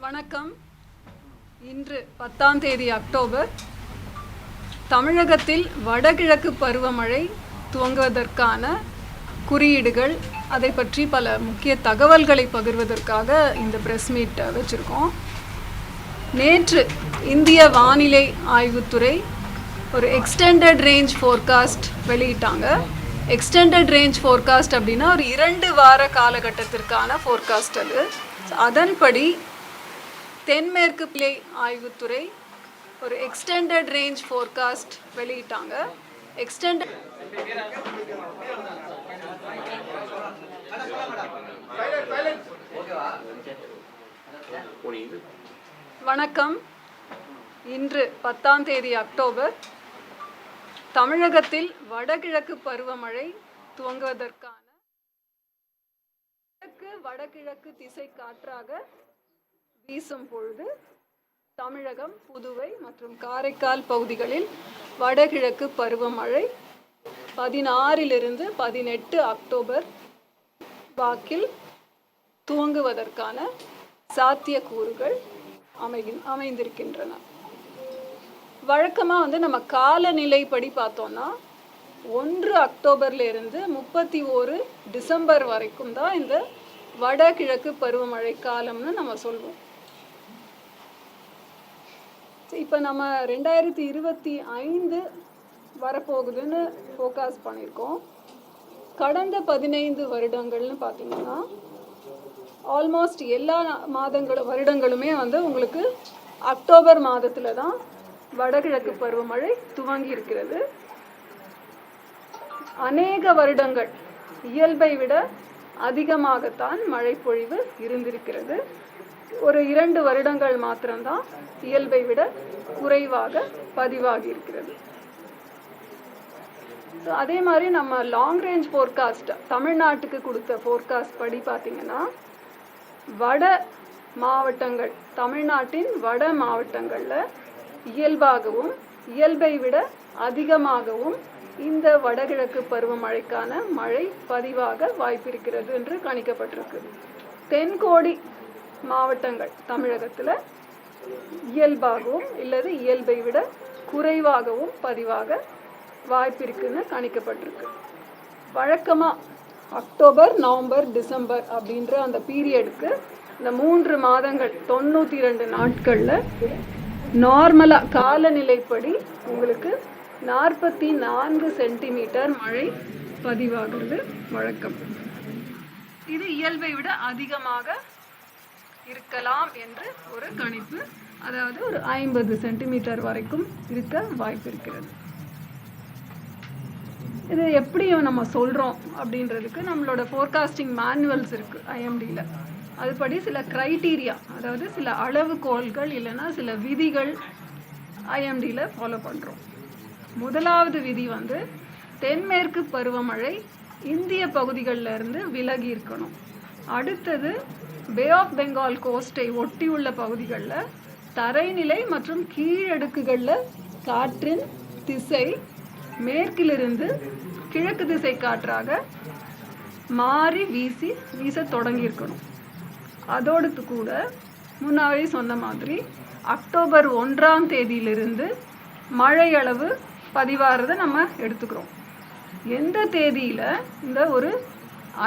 வணக்கம். இன்று 10ஆம் தேதி அக்டோபர். தமிழகத்தில் வடகிழக்கு பருவமழை துவங்குவதற்கான குறியீடுகள், அதை பற்றி பல முக்கிய தகவல்களை பகிர்வதற்காக இந்த ப்ரெஸ் மீட் வச்சுருக்கோம். நேற்று இந்திய வானிலை ஆய்வுத்துறை ஒரு எக்ஸ்டெண்டட் ரேஞ்ச் ஃபோர்காஸ்ட் வெளியிட்டாங்க. எக்ஸ்டெண்டட் ரேஞ்ச் ஃபோர்காஸ்ட் அப்படின்னா ஒரு 2 வார காலகட்டத்திற்கான ஃபோர்காஸ்ட். அது அதன்படி தென்மேற்கு பிள்ளை ஆய்வுத்துறை ஒரு எக்ஸ்டெண்டட் ரேஞ்ச் ஃபோர்காஸ்ட் வெளியிட்டாங்க. வணக்கம். இன்று 10ஆம் தேதி அக்டோபர். தமிழகத்தில் வடகிழக்கு பருவமழை துவங்குவதற்கான வடகிழக்கு திசை காற்றாக வீசும் பொழுது தமிழகம், புதுவை மற்றும் காரைக்கால் பகுதிகளில் வடகிழக்கு பருவமழை 16 to 18 அக்டோபர் வாக்கில் துவங்குவதற்கான சாத்தியக்கூறுகள் அமைந்திருக்கின்றன. வழக்கமாக நம்ம காலநிலைப்படி பார்த்தோம்னா 1 அக்டோபர்லேருந்து 31 டிசம்பர் வரைக்கும் தான் இந்த வடகிழக்கு பருவமழை காலம்னு நம்ம சொல்வோம். இப்போ நம்ம 2025 வரப்போகுதுன்னு ஃபோகாஸ்ட் பண்ணியிருக்கோம். கடந்த 15 வருடங்கள்னு பார்த்தீங்கன்னா ஆல்மோஸ்ட் எல்லா வருடங்களுமே உங்களுக்கு அக்டோபர் மாதத்தில் தான் வடகிழக்கு பருவமழை துவங்கி இருக்கிறது. அநேக வருடங்கள் இயல்பை விட அதிகமாகத்தான் மழை பொழிவு இருந்திருக்கிறது. ஒரு 2 வருடங்கள் மாத்திரம்தான் இயல்பை விட குறைவாக பதிவாகி இருக்கிறது. அதே மாதிரி நம்ம லாங் ரேஞ்ச் ஃபோர்காஸ்ட் தமிழ்நாட்டுக்கு கொடுத்த ஃபோர்காஸ்ட் படி பார்த்தீங்கன்னா வட மாவட்டங்கள், தமிழ்நாட்டின் வட மாவட்டங்களில் இயல்பாகவும் இயல்பை விட அதிகமாகவும் இந்த வடகிழக்கு பருவமழைக்கான மழை பதிவாக வாய்ப்பிருக்கிறது என்று கணிக்கப்பட்டிருக்கு. தென்கோடி மாவட்டங்கள் தமிழகத்தில் இயல்பாகவும் இல்லது இயல்பை விட குறைவாகவும் பதிவாக வாய்ப்பிருக்குன்னு கணிக்கப்பட்டிருக்கு. வழக்கமாக அக்டோபர், நவம்பர், டிசம்பர் அப்படின்ற அந்த பீரியடுக்கு இந்த 3 மாதங்கள் 92 நாட்களில் நார்மலாக காலநிலைப்படி உங்களுக்கு 44 சென்டிமீட்டர் மழை பதிவாகிறது வழக்கம். இது இயல்பை விட அதிகமாக இருக்கலாம் என்று ஒரு கணிப்பு, அதாவது ஒரு 50 சென்டிமீட்டர் வரைக்கும் இருக்க வாய்ப்பு இருக்கிறது. இது எப்படி நம்ம சொல்கிறோம் அப்படின்றதுக்கு நம்மளோட ஃபோர்காஸ்டிங் மேனுவல்ஸ் இருக்குது IMDயில். அதுபடி சில க்ரைட்டீரியா, அதாவது சில அளவுகோல்கள் இல்லைன்னா சில விதிகள் IMDயில் ஃபாலோ பண்ணுறோம். முதலாவது விதி தென்மேற்கு பருவமழை இந்திய பகுதிகளில் இருந்து விலகி இருக்கணும். அடுத்தது பே ஆஃப் பெங்கால் கோஸ்டை ஒட்டி உள்ள பகுதிகளில் தரைநிலை மற்றும் கீழடுக்குகளில் காற்றின் திசை மேற்கிலிருந்து கிழக்கு திசை காற்றாக மாறி வீச தொடங்கியிருக்கணும். அதோடு கூட முன்னாடி சொன்ன மாதிரி அக்டோபர் 1ஆம் தேதியிலிருந்து மழை அளவு பதிவாகிறத நம்ம எடுத்துக்கிறோம். எந்த தேதியில் இந்த ஒரு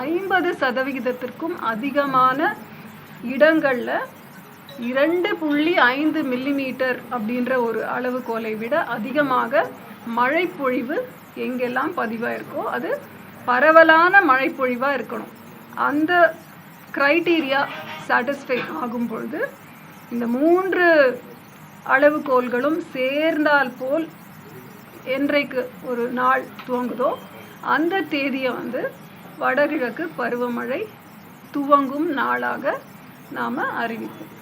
50% அதிகமான இடங்களில் 2.5 மில்லிமீட்டர் அப்படின்ற ஒரு அளவுகோலை விட அதிகமாக மழை பொழிவு எங்கெல்லாம் பதிவாயிருக்கோ அது பரவலான மழை பொழிவாக இருக்கணும். அந்த க்ரைட்டீரியா சாட்டிஸ்ஃபை ஆகும் பொழுது இந்த 3 அளவுகோல்களும் சேர்ந்தால் போல் என்றைக்கு ஒரு நாள் துவங்குதோ அந்த தேதியை வடகிழக்கு பருவமழை துவங்கும் நாளாக நாம் அறிவிப்போம்.